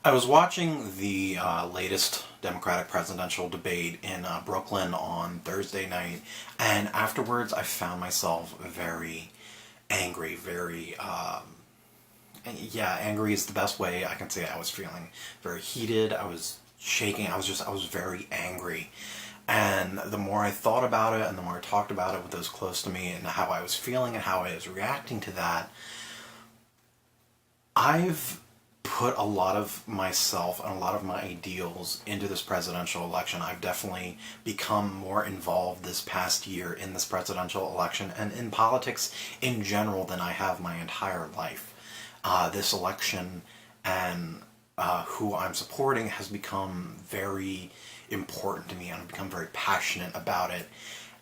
I was watching the latest Democratic presidential debate in Brooklyn on Thursday night, and afterwards I found myself very angry, yeah, angry is the best way I can say it. I was feeling very heated, I was shaking, I was very angry. And the more I thought about it and the more I talked about it with those close to me and how I was feeling and how I was reacting to that, I've put a lot of myself and a lot of my ideals into this presidential election. I've definitely become more involved this past year in this presidential election and in politics in general than I have my entire life. This election and who I'm supporting has become very important to me, and I've become very passionate about it.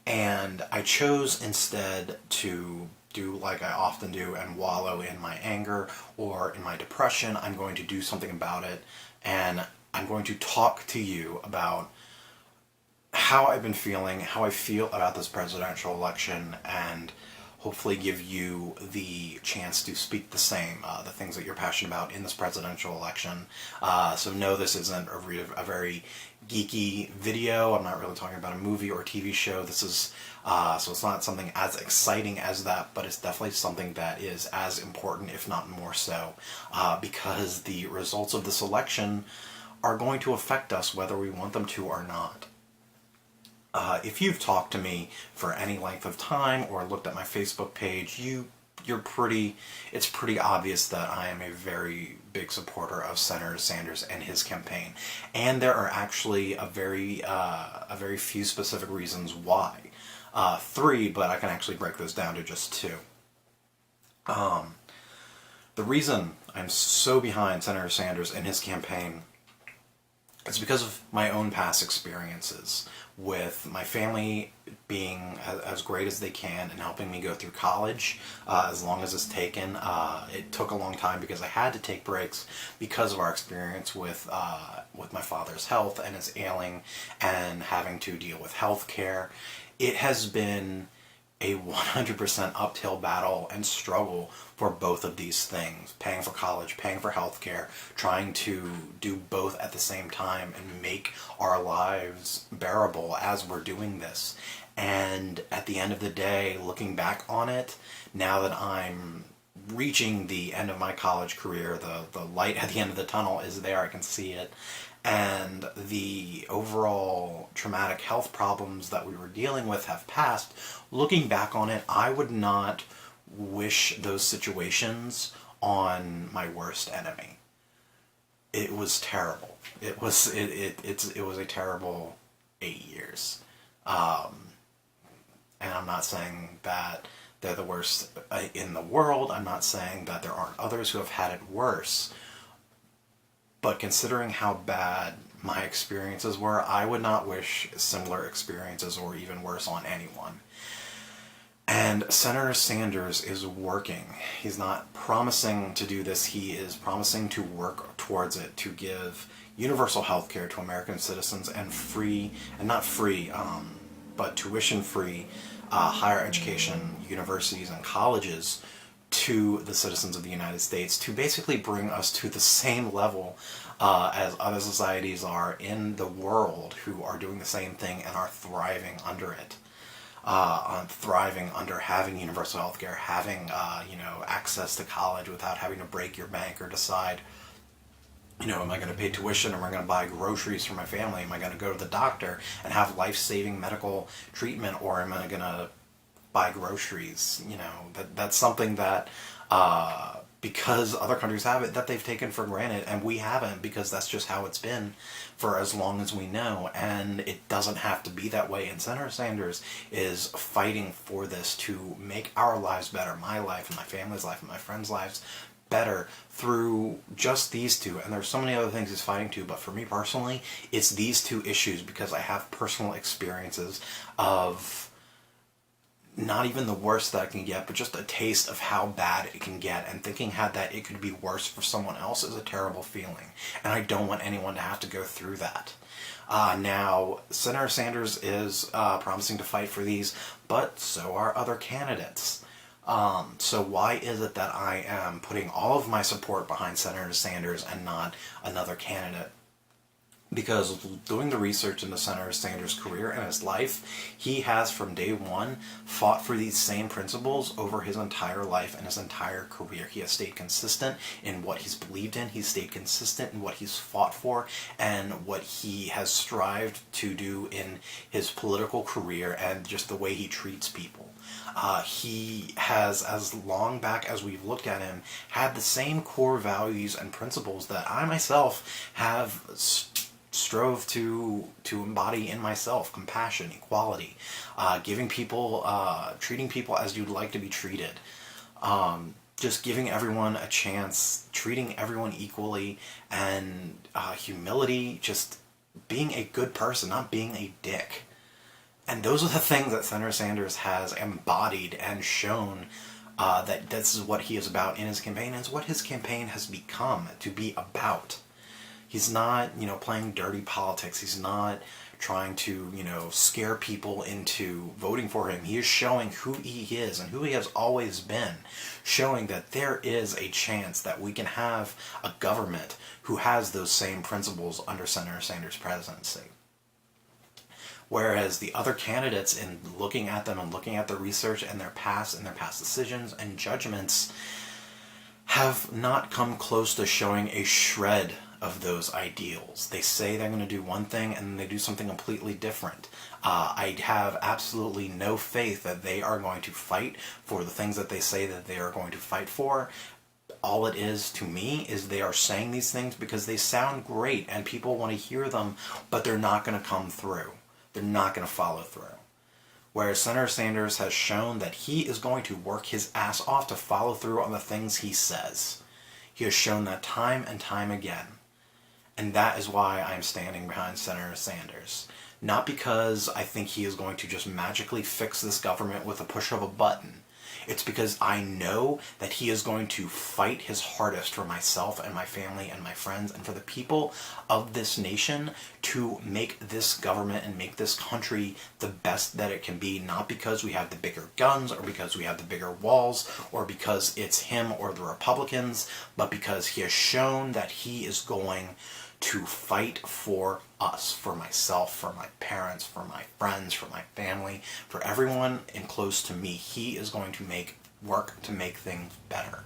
And I chose instead to do like I often do and wallow in my anger or in my depression. I'm going to do something about it, and I'm going to talk to you about how I've been feeling, how I feel about this presidential election, and hopefully give you the chance to speak the same, the things that you're passionate about in this presidential election. So no, this isn't a very geeky video. I'm not really talking about a movie or a TV show. This is, so it's not something as exciting as that, but it's definitely something that is as important, if not more so, because the results of this election are going to affect us whether we want them to or not. If you've talked to me for any length of time or looked at my Facebook page, it's pretty obvious that I am a very big supporter of Senator Sanders and his campaign. And there are actually a very few specific reasons why. Three, but I can actually break those down to just two. The reason I'm so behind Senator Sanders and his campaign is because of my own past experiences with my family being as great as they can and helping me go through college as long as it's taken. It took a long time because I had to take breaks because of our experience with my father's health and his ailing and having to deal with health care. It has been a 100% uphill battle and struggle for both of these things. Paying for college, paying for healthcare, trying to do both at the same time and make our lives bearable as we're doing this. And at the end of the day, looking back on it, now that I'm reaching the end of my college career, the light at the end of the tunnel is there, I can see it. And the overall traumatic health problems that we were dealing with have passed. Looking back on it, I would not wish those situations on my worst enemy. It was terrible. It was a terrible 8 years. And I'm not saying that they're the worst in the world. I'm not saying that there aren't others who have had it worse. But considering how bad my experiences were, I would not wish similar experiences or even worse on anyone. And Senator Sanders is working. He's not promising to do this. He is promising to work towards it, to give universal health care to American citizens and free, and not free, but tuition-free higher education, universities and colleges to the citizens of the United States, to basically bring us to the same level as other societies are in the world who are doing the same thing and are thriving under it. Thriving under having universal health care, having access to college without having to break your bank or decide, am I going to pay tuition, or am I going to buy groceries for my family? Am I going to go to the doctor and have life-saving medical treatment, or am I going to buy groceries? That's something that, because other countries have it, that they've taken for granted, and we haven't, because that's just how it's been for as long as we know, and it doesn't have to be that way. And Senator Sanders is fighting for this to make our lives better, my life and my family's life and my friends' lives better through just these two. And there's so many other things he's fighting to, but for me personally, it's these two issues, because I have personal experiences of not even the worst that I can get, but just a taste of how bad it can get, and thinking that it could be worse for someone else is a terrible feeling, and I don't want anyone to have to go through that. Now, Senator Sanders is promising to fight for these, but so are other candidates. So why is it that I am putting all of my support behind Senator Sanders and not another candidate? Because doing the research into Senator Sanders' career and his life, he has from day one fought for these same principles over his entire life and his entire career. He has stayed consistent in what he's believed in. He's stayed consistent in what he's fought for and what he has strived to do in his political career and just the way he treats people. He has, as long back as we've looked at him, had the same core values and principles that I myself have strove to embody in myself: compassion, equality, giving people, treating people as you'd like to be treated, just giving everyone a chance, treating everyone equally, and humility, just being a good person, not being a dick. And those are the things that Senator Sanders has embodied and shown that this is what he is about in his campaign, and it's what his campaign has become to be about. He's not, playing dirty politics. He's not trying to, scare people into voting for him. He is showing who he is and who he has always been, showing that there is a chance that we can have a government who has those same principles under Senator Sanders' presidency. Whereas the other candidates, in looking at them and looking at their research and their past decisions and judgments, have not come close to showing a shred of those ideals. They say they're going to do one thing and then they do something completely different. I have absolutely no faith that they are going to fight for the things that they say that they are going to fight for. All it is to me is they are saying these things because they sound great and people want to hear them, but they're not going to come through. They're not going to follow through. Whereas Senator Sanders has shown that he is going to work his ass off to follow through on the things he says. He has shown that time and time again. And that is why I'm standing behind Senator Sanders. Not because I think he is going to just magically fix this government with a push of a button. It's because I know that he is going to fight his hardest for myself and my family and my friends and for the people of this nation to make this government and make this country the best that it can be, not because we have the bigger guns or because we have the bigger walls or because it's him or the Republicans, but because he has shown that he is going to fight for us, for myself, for my parents, for my friends, for my family, for everyone in close to me. He is going to work to make things better.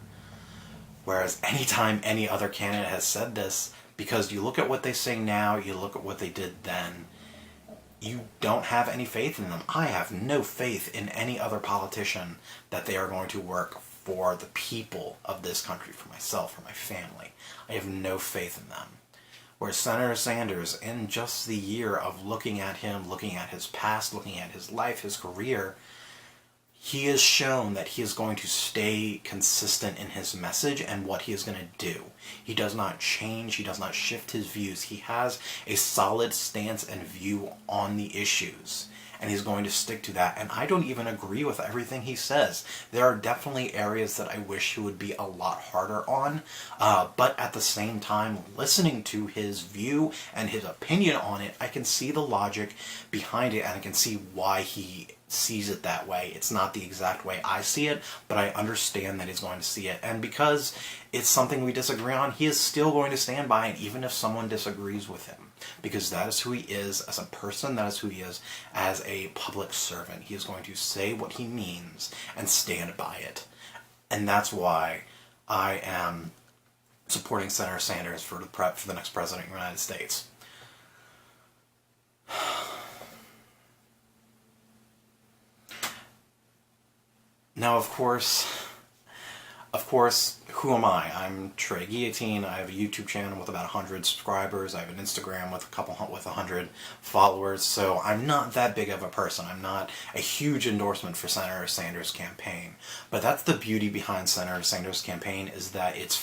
Whereas anytime any other candidate has said this, because you look at what they say now, you look at what they did then, you don't have any faith in them. I have no faith in any other politician that they are going to work for the people of this country, for myself, for my family. I have no faith in them. Where Senator Sanders, in just the year of looking at him, looking at his past, looking at his life, his career, he has shown that he is going to stay consistent in his message and what he is going to do. He does not change, he does not shift his views. He has a solid stance and view on the issues, and he's going to stick to that. And I don't even agree with everything he says. There are definitely areas that I wish he would be a lot harder on, but at the same time, listening to his view and his opinion on it, I can see the logic behind it, and I can see why he sees it that way. It's not the exact way I see it, but I understand that he's going to see it. And because it's something we disagree on, he is still going to stand by it, even if someone disagrees with him. Because that is who he is as a person, that is who he is as a public servant. He is going to say what he means and stand by it. And that's why I am supporting Senator Sanders for the next president of the United States. Now, of course, who am I? I'm Trey Guillotine. I have a YouTube channel with about 100 subscribers. I have an Instagram with 100 followers. So I'm not that big of a person. I'm not a huge endorsement for Senator Sanders' campaign. But that's the beauty behind Senator Sanders' campaign, is that it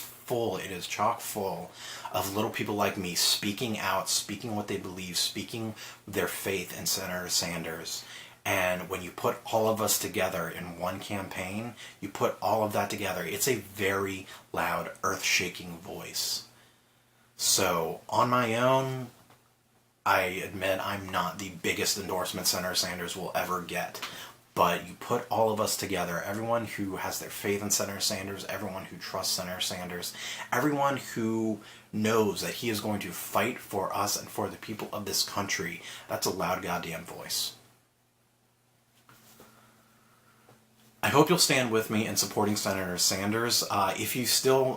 is chock full of little people like me speaking out, speaking what they believe, speaking their faith in Senator Sanders. And when you put all of us together in one campaign, you put all of that together, it's a very loud, earth-shaking voice. So, on my own, I admit I'm not the biggest endorsement Senator Sanders will ever get. But you put all of us together, everyone who has their faith in Senator Sanders, everyone who trusts Senator Sanders, everyone who knows that he is going to fight for us and for the people of this country. That's a loud goddamn voice. I hope you'll stand with me in supporting Senator Sanders. If you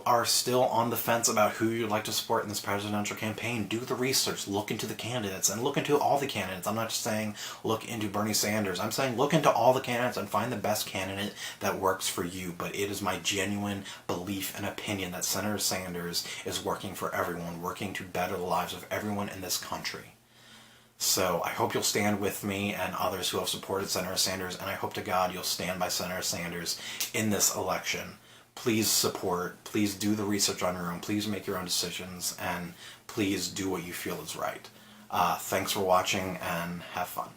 are still on the fence about who you'd like to support in this presidential campaign, do the research, look into the candidates, and look into all the candidates. I'm not just saying look into Bernie Sanders. I'm saying look into all the candidates and find the best candidate that works for you. But it is my genuine belief and opinion that Senator Sanders is working for everyone, working to better the lives of everyone in this country. So I hope you'll stand with me and others who have supported Senator Sanders, and I hope to God you'll stand by Senator Sanders in this election. Please support, please do the research on your own, please make your own decisions, and please do what you feel is right. Thanks for watching, and have fun.